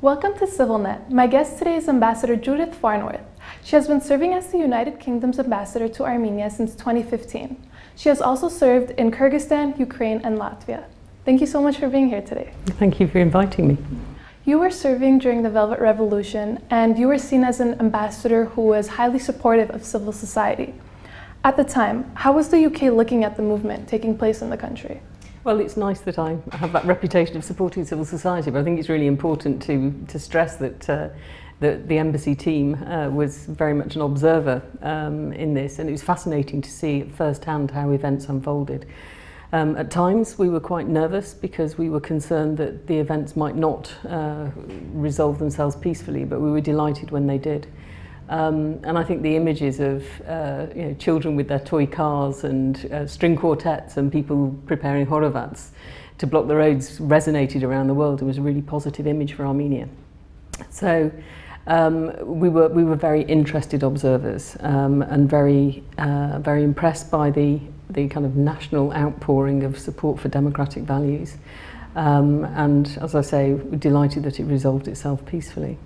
Welcome to CivilNet. My guest today is Ambassador Judith Farnworth. She has been serving as the United Kingdom's ambassador to Armenia since 2015. She has also served in Kyrgyzstan, Ukraine, and Latvia. Thank you so much for being here today. Thank you for inviting me. You were serving during the Velvet Revolution, and you were seen as an ambassador who was highly supportive of civil society. At the time, how was the UK looking at the movement taking place in the country? Well, it's nice that I have that reputation of supporting civil society, but I think it's really important to stress that the embassy team was very much an observer in this, and it was fascinating to see at first hand how events unfolded. At times we were quite nervous because we were concerned that the events might not resolve themselves peacefully, but we were delighted when they did. And I think the images of children with their toy cars and string quartets and people preparing horovats to block the roads resonated around the world. It was a really positive image for Armenia. So we were very interested observers and very impressed by the kind of national outpouring of support for democratic values. And as I say, we're delighted that it resolved itself peacefully.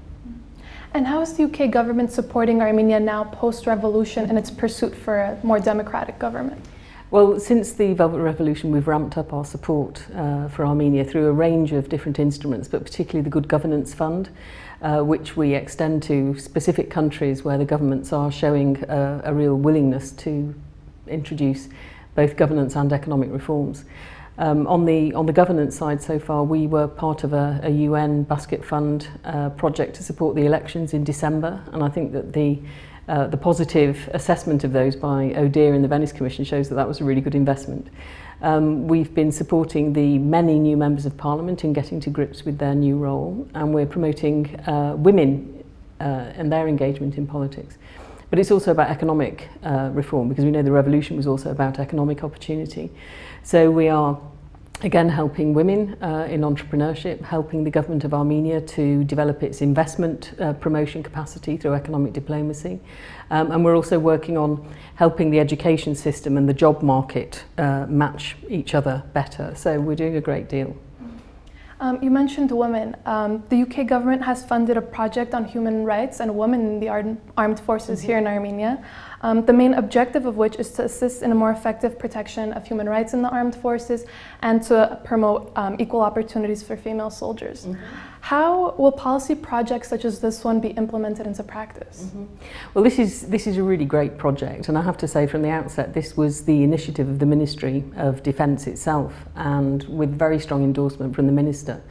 And how is the UK government supporting Armenia now post-revolution in its pursuit for a more democratic government? Well, since the Velvet Revolution, we've ramped up our support for Armenia through a range of different instruments, but particularly the Good Governance Fund, which we extend to specific countries where the governments are showing a real willingness to introduce both governance and economic reforms. On the governance side so far, we were part of a UN basket fund project to support the elections in December, and I think that the positive assessment of those by ODIHR and the Venice Commission shows that that was a really good investment. We've been supporting the many new members of Parliament in getting to grips with their new role, and we're promoting women and their engagement in politics. But it's also about economic reform, because we know the revolution was also about economic opportunity. So we are again helping women in entrepreneurship, helping the government of Armenia to develop its investment promotion capacity through economic diplomacy. And we're also working on helping the education system and the job market match each other better. So we're doing a great deal. You mentioned women. The UK government has funded a project on human rights and women in the armed forces here in Armenia, the main objective of which is to assist in a more effective protection of human rights in the armed forces and to promote equal opportunities for female soldiers. How will policy projects such as this one be implemented into practice? Well, this is a really great project, and I have to say from the outset this was the initiative of the Ministry of Defence itself, and with very strong endorsement from the Minister.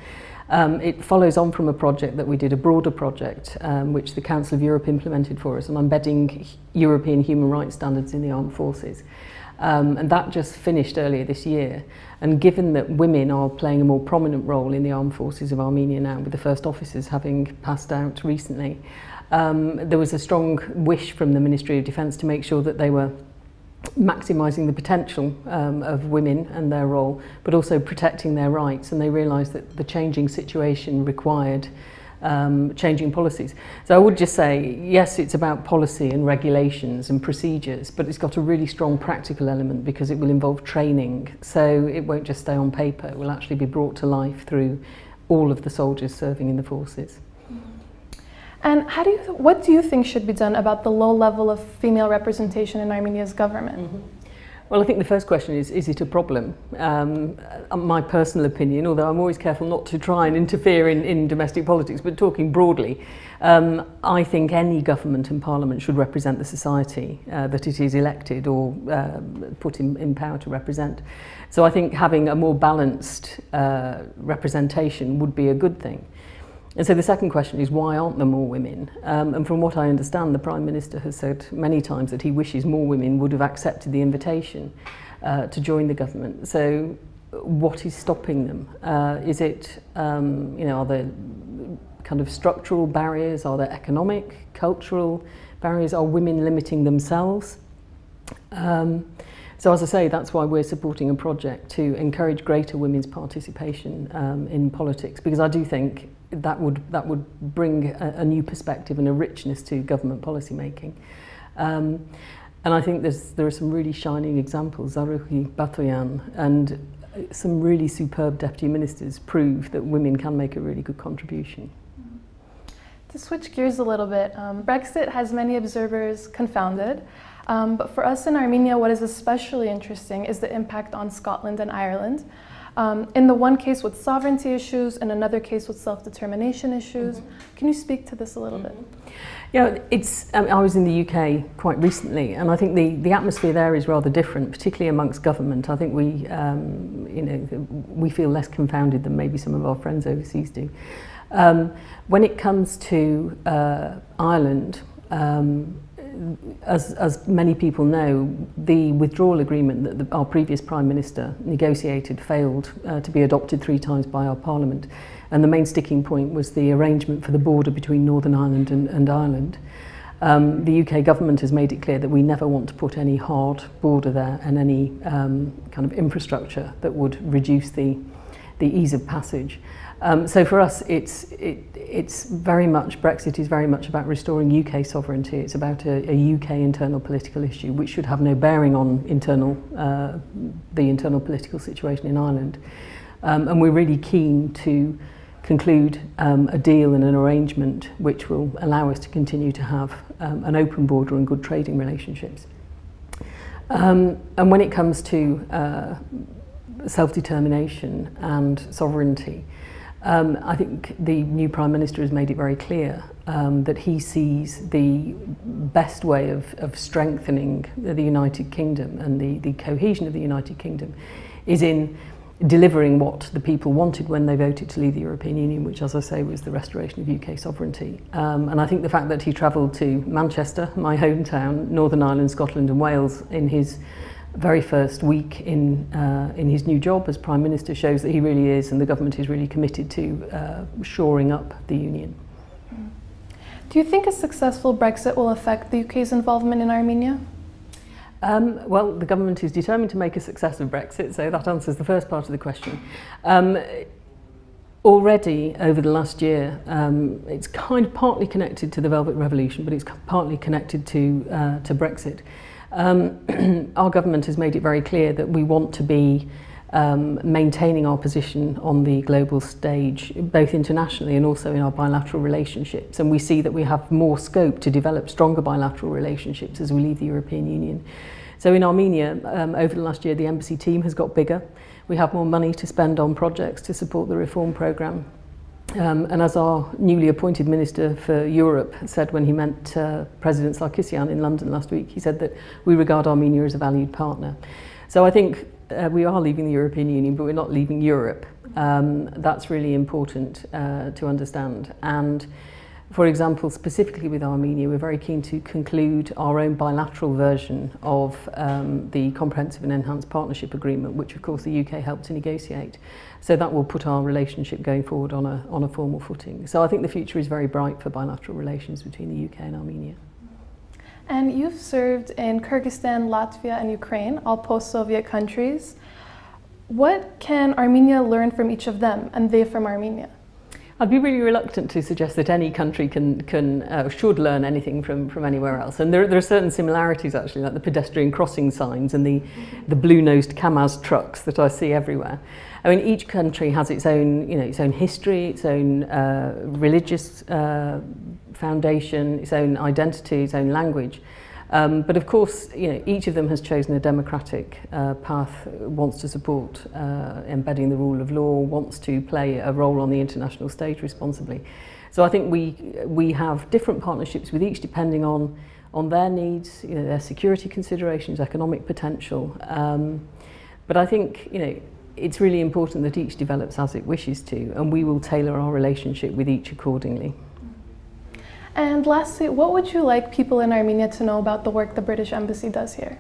It follows on from a project that we did, a broader project, which the Council of Europe implemented for us on embedding European human rights standards in the armed forces. And that just finished earlier this year. And given that women are playing a more prominent role in the armed forces of Armenia now, with the first officers having passed out recently, there was a strong wish from the Ministry of Defence to make sure that they were maximising the potential of women and their role, but also protecting their rights. And they realised that the changing situation required changing policies. So I would just say, yes, it's about policy and regulations and procedures, but it's got a really strong practical element because it will involve training. So it won't just stay on paper, it will actually be brought to life through all of the soldiers serving in the forces. And what do you think should be done about the low level of female representation in Armenia's government? Well, I think the first question is it a problem? My personal opinion, although I'm always careful not to try and interfere in domestic politics, but talking broadly, I think any government and parliament should represent the society that it is elected or put in power to represent. So I think having a more balanced representation would be a good thing. And so the second question is, why aren't there more women? And from what I understand, the Prime Minister has said many times that he wishes more women would have accepted the invitation to join the government. So what is stopping them? Is it, are there kind of structural barriers? Are there economic, cultural barriers? Are women limiting themselves? So as I say, that's why we're supporting a project to encourage greater women's participation in politics, because I do think that would bring a new perspective and a richness to government policy making. And I think there are some really shining examples. Zaruhi Batoyan and some really superb deputy ministers prove that women can make a really good contribution. To switch gears a little bit, Brexit has many observers confounded, but for us in Armenia, what is especially interesting is the impact on Scotland and Ireland. In the one case with sovereignty issues, and another case with self-determination issues. Can you speak to this a little bit? Yeah, I was in the UK quite recently, and I think the atmosphere there is rather different, particularly amongst government. I think we feel less confounded than maybe some of our friends overseas do. When it comes to Ireland, as many people know, the withdrawal agreement that our previous Prime Minister negotiated failed to be adopted 3 times by our Parliament. And the main sticking point was the arrangement for the border between Northern Ireland and Ireland. The UK government has made it clear that we never want to put any hard border there and any kind of infrastructure that would reduce the ease of passage. So for us, it's very much, Brexit is very much about restoring UK sovereignty. It's about a UK internal political issue, which should have no bearing on the internal political situation in Ireland. And we're really keen to conclude a deal and an arrangement which will allow us to continue to have an open border and good trading relationships. And when it comes to self-determination and sovereignty, I think the new Prime Minister has made it very clear that he sees the best way of strengthening the United Kingdom and the cohesion of the United Kingdom is in delivering what the people wanted when they voted to leave the European Union, which, as I say, was the restoration of UK sovereignty. And I think the fact that he travelled to Manchester, my hometown, Northern Ireland, Scotland and Wales in his very first week in his new job as Prime Minister shows that he really is, and the government is really committed to shoring up the Union. Do you think a successful Brexit will affect the UK's involvement in Armenia? Well, the government is determined to make a success of Brexit, so that answers the first part of the question. Already over the last year, it's kind of partly connected to the Velvet Revolution, but it's partly connected to Brexit. Our government has made it very clear that we want to be maintaining our position on the global stage, both internationally and also in our bilateral relationships. And we see that we have more scope to develop stronger bilateral relationships as we leave the European Union. So in Armenia, over the last year, the embassy team has got bigger. We have more money to spend on projects to support the reform programme. And as our newly appointed Minister for Europe said when he met President Sarkisian in London last week, he said that we regard Armenia as a valued partner. So I think we are leaving the European Union, but we're not leaving Europe. That's really important to understand. And for example, specifically with Armenia, we're very keen to conclude our own bilateral version of the Comprehensive and Enhanced Partnership Agreement, which of course the UK helped to negotiate. So that will put our relationship going forward on a formal footing. So I think the future is very bright for bilateral relations between the UK and Armenia. And you've served in Kyrgyzstan, Latvia and Ukraine, all post-Soviet countries. What can Armenia learn from each of them and they from Armenia? I'd be really reluctant to suggest that any country should learn anything from anywhere else. And there are certain similarities actually, like the pedestrian crossing signs and the blue-nosed Kamaz trucks that I see everywhere. I mean, each country has its own, its own history, its own religious foundation, its own identity, its own language. But of course, each of them has chosen a democratic path, wants to support embedding the rule of law, wants to play a role on the international stage responsibly. So I think we have different partnerships with each depending on their needs, their security considerations, economic potential. But I think, it's really important that each develops as it wishes to, and we will tailor our relationship with each accordingly. And lastly, what would you like people in Armenia to know about the work the British Embassy does here?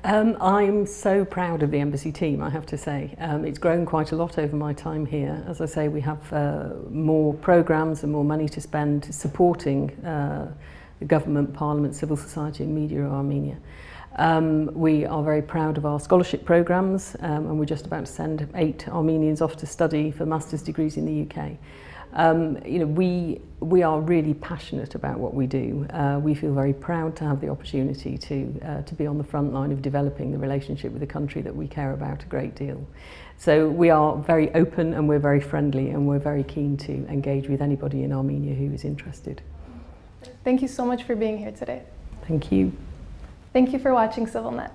I'm so proud of the embassy team, I have to say. It's grown quite a lot over my time here. As I say, we have more programmes and more money to spend supporting the government, parliament, civil society and media of Armenia. We are very proud of our scholarship programmes and we're just about to send 8 Armenians off to study for master's degrees in the UK. You know, we are really passionate about what we do. We feel very proud to have the opportunity to be on the front line of developing the relationship with a country that we care about a great deal. So we are very open and we're very friendly and we're very keen to engage with anybody in Armenia who is interested. Thank you so much for being here today. Thank you. Thank you for watching CivilNet.